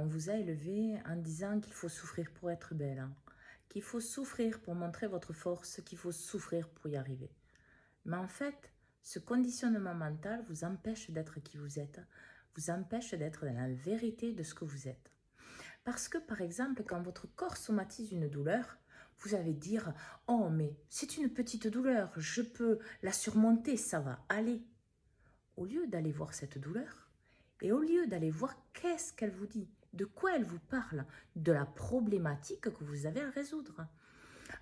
On vous a élevé en disant qu'il faut souffrir pour être belle, hein, qu'il faut souffrir pour montrer votre force, qu'il faut souffrir pour y arriver. Mais en fait, ce conditionnement mental vous empêche d'être qui vous êtes, vous empêche d'être dans la vérité de ce que vous êtes. Parce que, par exemple, quand votre corps somatise une douleur, vous allez dire « Oh, mais c'est une petite douleur, je peux la surmonter, ça va aller ». Au lieu d'aller voir cette douleur, et au lieu d'aller voir qu'est-ce qu'elle vous dit, de quoi elle vous parle, de la problématique que vous avez à résoudre.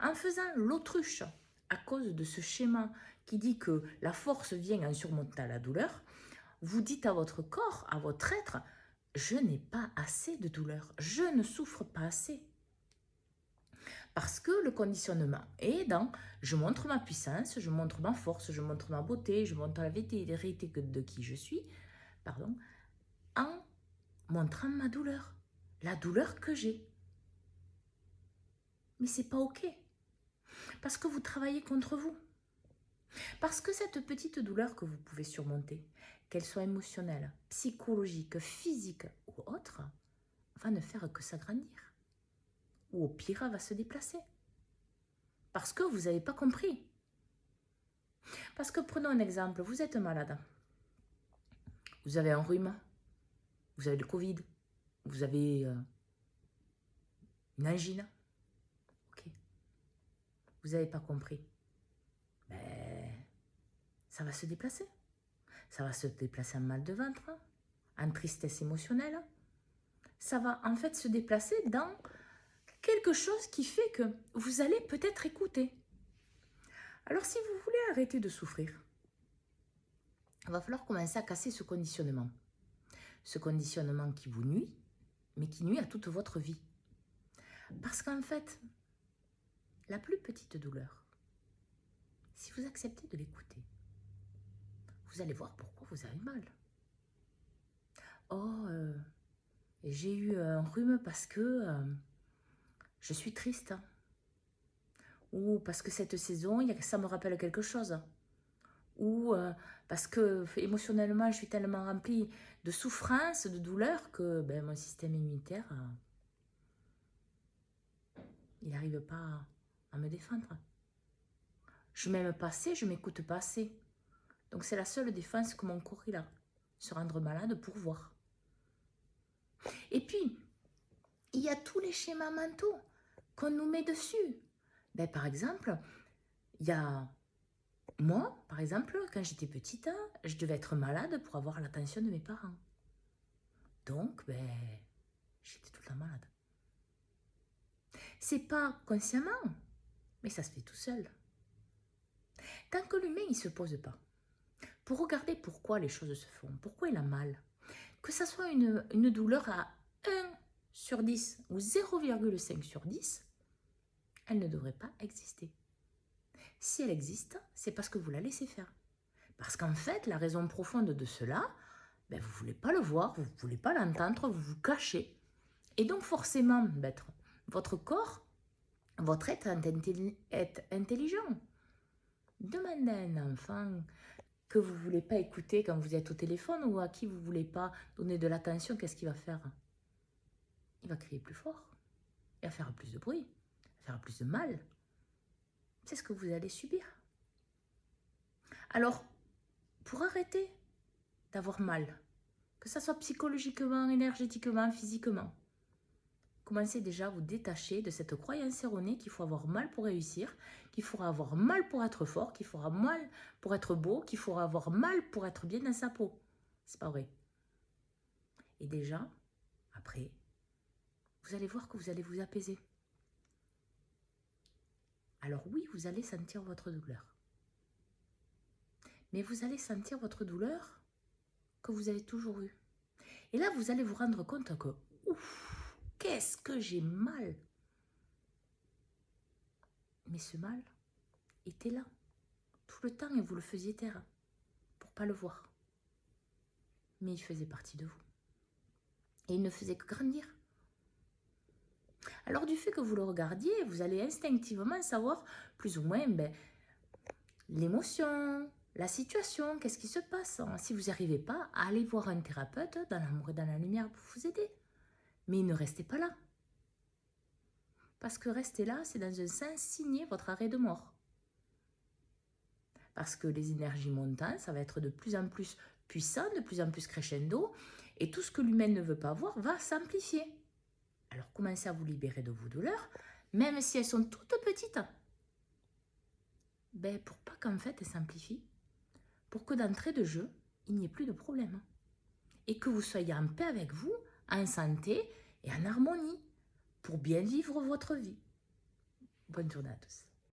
En faisant l'autruche, à cause de ce schéma qui dit que la force vient en surmontant la douleur, vous dites à votre corps, à votre être, je n'ai pas assez de douleur, je ne souffre pas assez. Parce que le conditionnement est dans je montre ma puissance, je montre ma force, je montre ma beauté, je montre la vérité de qui je suis, pardon, en montrant ma douleur, la douleur que j'ai. Mais c'est pas ok. Parce que vous travaillez contre vous. Parce que cette petite douleur que vous pouvez surmonter, qu'elle soit émotionnelle, psychologique, physique ou autre, va ne faire que s'agrandir. Ou au pire, elle va se déplacer. Parce que vous n'avez pas compris. Parce que prenons un exemple, vous êtes malade. Vous avez un rhume, vous avez le Covid, vous avez une angine. Ok. Vous n'avez pas compris. Ben, ça va se déplacer. Ça va se déplacer en mal de ventre, en tristesse émotionnelle. Ça va en fait se déplacer dans quelque chose qui fait que vous allez peut-être écouter. Alors si vous voulez arrêter de souffrir, il va falloir commencer à casser ce conditionnement. Ce conditionnement qui vous nuit, mais qui nuit à toute votre vie. Parce qu'en fait, la plus petite douleur, si vous acceptez de l'écouter, vous allez voir pourquoi vous avez mal. Oh, j'ai eu un rhume parce que je suis triste. Ou parce que cette saison, ça me rappelle quelque chose. Ou parce que émotionnellement, je suis tellement remplie de souffrance, de douleur, que ben, mon système immunitaire, il n'arrive pas à me défendre. Je m'aime pas assez, je m'écoute pas assez. Donc c'est la seule défense que mon corps il a. Se rendre malade pour voir. Et puis, il y a tous les schémas mentaux qu'on nous met dessus. Ben, par exemple, il y a moi, par exemple, quand j'étais petite, je devais être malade pour avoir l'attention de mes parents. Donc, ben, j'étais tout le temps malade. C'est pas consciemment, mais ça se fait tout seul. Tant que l'humain ne se pose pas, pour regarder pourquoi les choses se font, pourquoi il a mal, que ça soit une douleur à 1 sur 10 ou 0,5 sur 10, elle ne devrait pas exister. Si elle existe, c'est parce que vous la laissez faire. Parce qu'en fait, la raison profonde de cela, ben, vous ne voulez pas le voir, vous ne voulez pas l'entendre, vous vous cachez. Et donc forcément, votre corps, votre être est intelligent. Demandez à un enfant que vous ne voulez pas écouter quand vous êtes au téléphone ou à qui vous ne voulez pas donner de l'attention, qu'est-ce qu'il va faire? Il va crier plus fort, il va faire plus de bruit, il va faire plus de mal. C'est ce que vous allez subir. Alors, pour arrêter d'avoir mal, que ce soit psychologiquement, énergétiquement, physiquement, commencez déjà à vous détacher de cette croyance erronée qu'il faut avoir mal pour réussir, qu'il faudra avoir mal pour être fort, qu'il faudra mal pour être beau, qu'il faudra avoir mal pour être bien dans sa peau. C'est pas vrai. Et déjà, après, vous allez voir que vous allez vous apaiser. Alors oui, vous allez sentir votre douleur. Mais vous allez sentir votre douleur que vous avez toujours eue. Et là, vous allez vous rendre compte que, ouf, qu'est-ce que j'ai mal. Mais ce mal était là, tout le temps, et vous le faisiez taire, pour pas le voir. Mais il faisait partie de vous. Et il ne faisait que grandir. Alors du fait que vous le regardiez, vous allez instinctivement savoir plus ou moins l'émotion, la situation, qu'est-ce qui se passe. Si vous n'y arrivez pas, allez voir un thérapeute dans l'amour et dans la lumière pour vous aider. Mais ne restez pas là. Parce que rester là, c'est dans un sens signer votre arrêt de mort. Parce que les énergies montantes, ça va être de plus en plus puissant, de plus en plus crescendo, et tout ce que l'humain ne veut pas voir va s'amplifier. Alors commencez à vous libérer de vos douleurs, même si elles sont toutes petites. Ben, pour pas qu'en fait elles s'amplifient, pour que d'entrée de jeu, il n'y ait plus de problème. Et que vous soyez en paix avec vous, en santé et en harmonie, pour bien vivre votre vie. Bonne journée à tous.